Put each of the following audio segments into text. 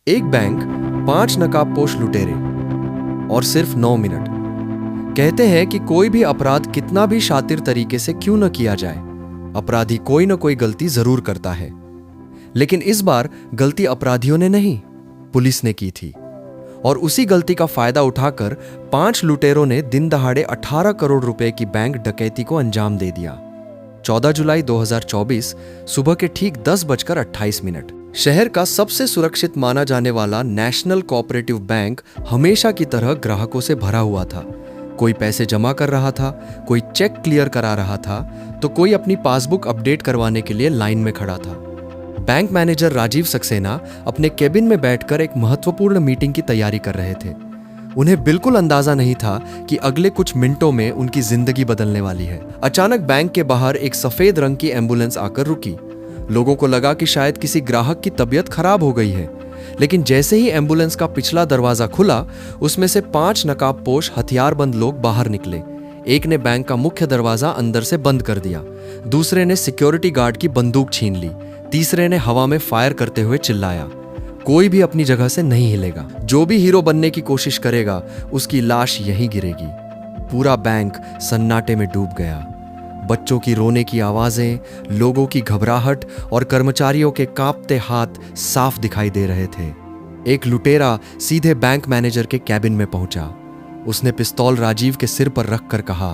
एक बैंक, 5 नकाबपोश लुटेरे और सिर्फ 9 मिनट। कहते हैं कि कोई भी अपराध कितना भी शातिर तरीके से क्यों न किया जाए, अपराधी कोई न कोई गलती जरूर करता है। लेकिन इस बार गलती अपराधियों ने नहीं, पुलिस ने की थी। और उसी गलती का फायदा उठाकर 5 लुटेरों ने दिन दहाड़े 18 करोड़ रुपए की बैंक डकैती को अंजाम दे दिया। 14 जुलाई 2024 सुबह के ठीक 10:28। शहर का सबसे सुरक्षित माना जाने वाला नेशनल कोऑपरेटिव बैंक हमेशा की तरह ग्राहकों से भरा हुआ था। कोई पैसे जमा कर रहा था, कोई चेक क्लियर करा रहा था, तो कोई अपनी पासबुक अपडेट करवाने के लिए लाइन में खड़ा था। बैंक मैनेजर राजीव सक्सेना अपने केबिन में बैठकर एक महत्वपूर्ण मीटिंग की तैयारी कर रहे थे। उन्हें बिल्कुल अंदाजा नहीं था कि अगले कुछ मिनटों में उनकी जिंदगी बदलने वाली है। अचानक बैंक के बाहर एक सफेद रंग की एम्बुलेंस आकर रुकी। लोगों को लगा कि शायद किसी ग्राहक की तबीयत खराब हो गई है, लेकिन जैसे ही एम्बुलेंस का पिछला दरवाजा खुला, उसमें से 5 नकाबपोश हथियारबंद लोग बाहर निकले। एक ने बैंक का मुख्य दरवाजा अंदर से बंद कर दिया, दूसरे ने सिक्योरिटी गार्ड की बंदूक छीन ली, तीसरे ने हवा में फायर करते हुए चिल्लाया, कोई भी अपनी जगह से नहीं हिलेगा। जो भी हीरो बनने की कोशिश करेगा, उसकी लाश यहीं गिरेगी। पूरा बैंक सन्नाटे में डूब गया। बच्चों की रोने की आवाजें, लोगों की घबराहट और कर्मचारियों के कांपते हाथ साफ दिखाई दे रहे थे। एक लुटेरा सीधे बैंक मैनेजर के कैबिन में पहुंचा। उसने पिस्तौल राजीव के सिर पर रखकर कहा,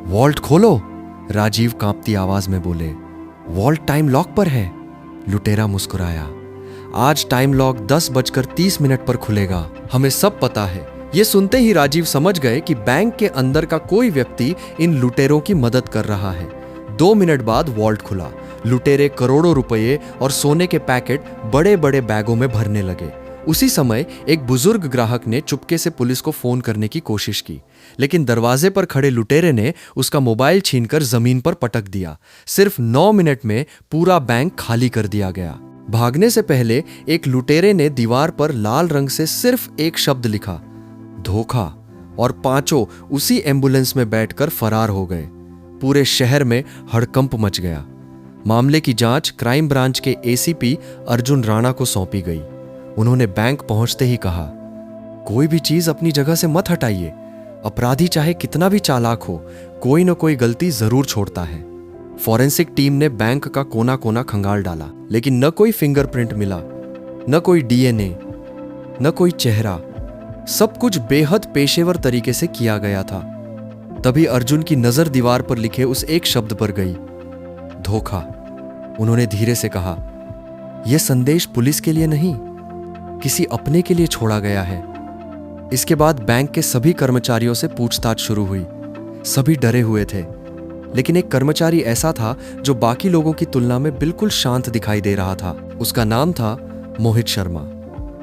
वॉल्ट खोलो। राजीव कांपती आवाज में बोले, वॉल्ट टाइम लॉक पर है। लुटेरा मुस्कुराया, आज टाइम लॉक 10:30 पर खुलेगा, हमें सब पता है। ये सुनते ही राजीव समझ गए कि बैंक के अंदर का कोई व्यक्ति इन लुटेरों की मदद कर रहा है। 2 मिनट बाद वॉल्ट खुला। लुटेरे करोड़ों रुपए और सोने के पैकेट बड़े बड़े बैगों में भरने लगे। उसी समय एक बुजुर्ग ग्राहक ने चुपके से पुलिस को फोन करने की कोशिश की, लेकिन दरवाजे पर खड़े लुटेरे ने उसका मोबाइल छीनकर जमीन पर पटक दिया। सिर्फ 9 मिनट में पूरा बैंक खाली कर दिया गया। भागने से पहले एक लुटेरे ने दीवार पर लाल रंग से सिर्फ एक शब्द लिखा, धोखा, और 5 उसी एम्बुलेंस में बैठकर फरार हो गए। पूरे शहर में हड़कंप मच गया। मामले की जांच क्राइम ब्रांच के एसीपी अर्जुन राणा को सौंपी गई। उन्होंने बैंक पहुंचते ही कहा, कोई भी चीज अपनी जगह से मत हटाइए। अपराधी चाहे कितना भी चालाक हो, कोई न कोई गलती जरूर छोड़ता है। फॉरेंसिक टीम ने बैंक का कोना कोना खंगाल डाला, लेकिन न कोई फिंगरप्रिंट मिला, न कोई डीएनए, न कोई चेहरा। सब कुछ बेहद पेशेवर तरीके से किया गया था। तभी अर्जुन की नजर दीवार पर लिखे उस एक शब्द पर गई, धोखा। उन्होंने धीरे से कहा, यह संदेश पुलिस के लिए नहीं, किसी अपने के लिए छोड़ा गया है। इसके बाद बैंक के सभी कर्मचारियों से पूछताछ शुरू हुई। सभी डरे हुए थे, लेकिन एक कर्मचारी ऐसा था जो बाकी लोगों की तुलना में बिल्कुल शांत दिखाई दे रहा था। उसका नाम था मोहित शर्मा।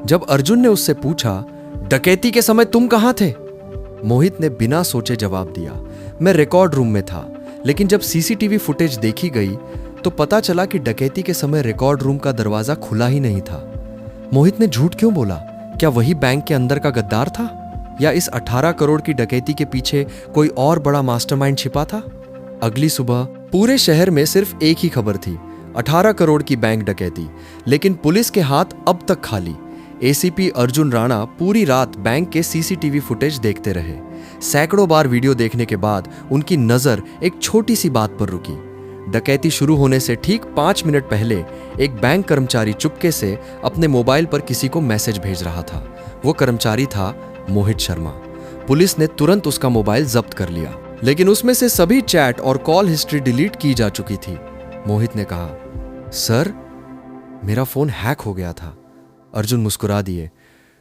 जब अर्जुन ने उससे पूछा, डकैती के समय तुम कहां थे? मोहित ने बिना सोचे जवाब दिया, मैं रिकॉर्ड रूम में था। लेकिन जब सीसीटीवी फुटेज देखी गई तो पता चला कि डकैती के समय रिकॉर्ड रूम का दरवाजा खुला ही नहीं था। मोहित ने झूठ क्यों बोला? क्या वही बैंक के अंदर का गद्दार था, या इस 18 करोड़ की डकैती के पीछे कोई और बड़ा मास्टरमाइंड छिपा था? अगली सुबह पूरे शहर में सिर्फ एक ही खबर थी, 18 करोड़ की बैंक डकैती। लेकिन पुलिस के हाथ अब तक खाली। एसीपी अर्जुन राणा पूरी रात बैंक के सीसीटीवी फुटेज देखते रहे। सैकड़ों बार वीडियो देखने के बाद उनकी नजर एक छोटी सी बात पर रुकी। डकैती शुरू होने से ठीक 5 मिनट पहले एक बैंक कर्मचारी चुपके से अपने मोबाइल पर किसी को मैसेज भेज रहा था। वो कर्मचारी था मोहित शर्मा। पुलिस ने तुरंत उसका मोबाइल जब्त कर लिया, लेकिन उसमें से सभी चैट और कॉल हिस्ट्री डिलीट की जा चुकी थी। मोहित ने कहा, सर, मेरा फोन हैक हो गया था। अर्जुन मुस्कुरा दिए,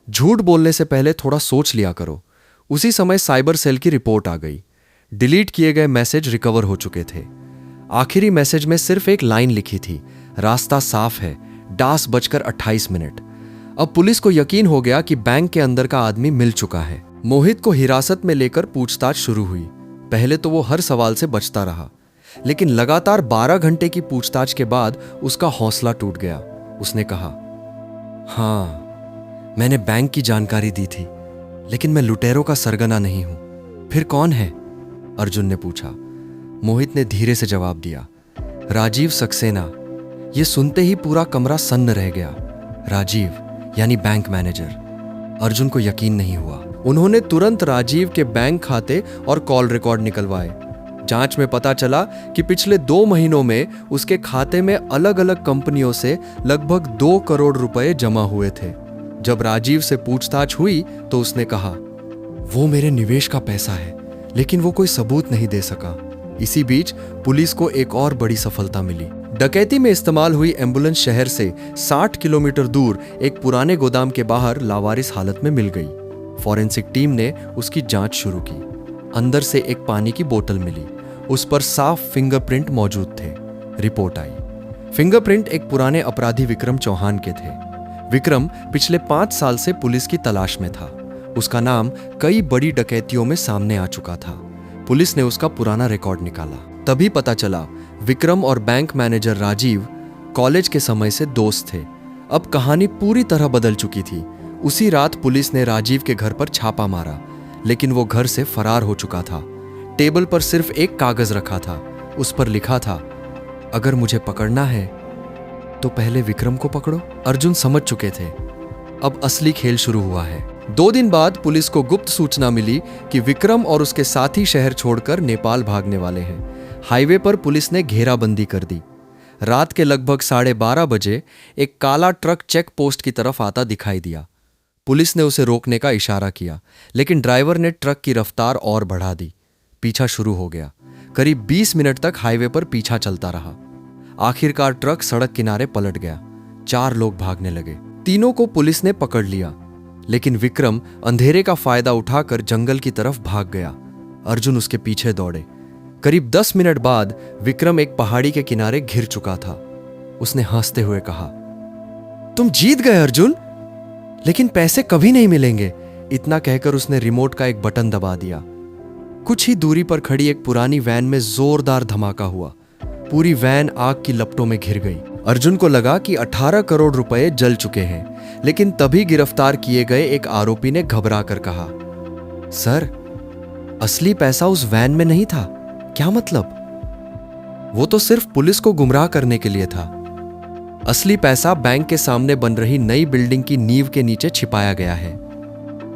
झूठ बोलने से पहले थोड़ा सोच लिया करो। उसी समय साइबर सेल की रिपोर्ट आ गई। डिलीट किए गए मैसेज रिकवर हो चुके थे। आखिरी मैसेज में सिर्फ एक लाइन लिखी थी, रास्ता साफ है, 10:28। अब पुलिस को यकीन हो गया कि बैंक के अंदर का आदमी मिल चुका है। मोहित को हिरासत में लेकर पूछताछ शुरू हुई। पहले तो वो हर सवाल से बचता रहा, लेकिन लगातार 12 घंटे की पूछताछ के बाद उसका हौसला टूट गया। उसने कहा, हाँ, मैंने बैंक की जानकारी दी थी, लेकिन मैं लुटेरों का सरगना नहीं हूं। फिर कौन है? अर्जुन ने पूछा। मोहित ने धीरे से जवाब दिया, राजीव सक्सेना। ये सुनते ही पूरा कमरा सन्न रह गया। राजीव, यानी बैंक मैनेजर। अर्जुन को यकीन नहीं हुआ। उन्होंने तुरंत राजीव के बैंक खाते और कॉल रिकॉर्ड निकलवाए। जांच में पता चला कि पिछले 2 महीनों में उसके खाते में अलग अलग कंपनियों से लगभग 2 करोड़ रुपए जमा हुए थे। जब राजीव से पूछताछ हुई तो उसने कहा, वो मेरे निवेश का पैसा है, लेकिन वो कोई सबूत नहीं दे सका। इसी बीच पुलिस को एक और बड़ी सफलता मिली। डकैती में इस्तेमाल हुई एम्बुलेंस शहर से 60 किलोमीटर दूर एक पुराने गोदाम के बाहर लावारिस हालत में मिल गई। फॉरेंसिक टीम ने उसकी जांच शुरू की। अंदर से एक पानी की बोतल मिली। उस पर साफ फिंगरप्रिंट मौजूद थे। रिपोर्ट आई। फिंगरप्रिंट एक पुराने अपराधी विक्रम चौहान के थे। विक्रम पिछले 5 साल से पुलिस की तलाश में था। उसका नाम कई बड़ी डकैतियों में सामने आ चुका था। पुलिस ने उसका पुराना रिकॉर्ड निकाला। तभी पता चला विक्रम और बैंक मैनेजर राजीव कॉलेज के समय से दोस्त थे। अब कहानी पूरी तरह बदल चुकी थी। उसी रात पुलिस ने राजीव के घर पर छापा मारा, लेकिन वो घर से फरार हो चुका था। टेबल पर सिर्फ एक कागज रखा था। उस पर लिखा था, अगर मुझे पकड़ना है तो पहले विक्रम को पकड़ो। अर्जुन समझ चुके थे, अब असली खेल शुरू हुआ है। 2 दिन बाद पुलिस को गुप्त सूचना मिली कि विक्रम और उसके साथी शहर छोड़कर नेपाल भागने वाले हैं। हाईवे पर पुलिस ने घेराबंदी कर दी। रात के लगभग 12:30 बजे एक काला ट्रक चेक पोस्ट की तरफ आता दिखाई दिया। पुलिस ने उसे रोकने का इशारा किया, लेकिन ड्राइवर ने ट्रक की रफ्तार और बढ़ा दी। पीछा शुरू हो गया। करीब 20 मिनट तक हाईवे पर पीछा चलता रहा। आखिरकार ट्रक सड़क किनारे पलट गया। 4 लोग भागने लगे। तीनों को पुलिस ने पकड़ लिया, लेकिन विक्रम अंधेरे का फायदा उठाकर जंगल की तरफ भाग गया। अर्जुन उसके पीछे दौड़े। करीब 10 मिनट बाद विक्रम एक पहाड़ी के किनारे घिर चुका था। उसने हंसते हुए कहा, तुम जीत गए अर्जुन, लेकिन पैसे कभी नहीं मिलेंगे। इतना कहकर उसने रिमोट का एक बटन दबा दिया। कुछ ही दूरी पर खड़ी एक पुरानी वैन में जोरदार धमाका हुआ। पूरी वैन आग की लपटों में घिर गई। अर्जुन को लगा कि 18 करोड़ रुपए जल चुके हैं, लेकिन तभी गिरफ्तार किए गए एक आरोपी ने घबरा कर कहा, सर, असली पैसा उस वैन में नहीं था। क्या मतलब? वो तो सिर्फ पुलिस को गुमराह करने के लिए था। असली पैसा बैंक के सामने बन रही नई बिल्डिंग की नींव के नीचे छिपाया गया है।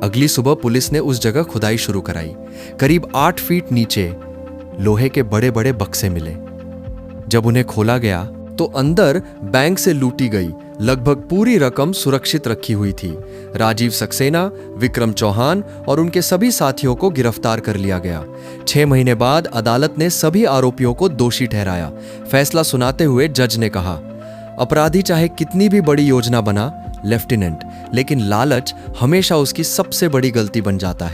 अगली सुबह पुलिस ने उस जगह खुदाई शुरू कराई। करीब 8 फीट नीचे लोहे के बड़े बड़े बक्से मिले। जब उन्हें खोला गया तो अंदर बैंक से लूटी गई लगभग पूरी रकम सुरक्षित रखी हुई थी। राजीव सक्सेना, विक्रम चौहान और उनके सभी साथियों को गिरफ्तार कर लिया गया। 6 महीने बाद अदालत ने सभी आरोपियों को दोषी ठहराया। फैसला सुनाते हुए जज ने कहा, अपराधी चाहे कितनी भी बड़ी योजना बना लेफ्टिनेंट, लेकिन लालच हमेशा उसकी सबसे बड़ी गलती बन जाता है।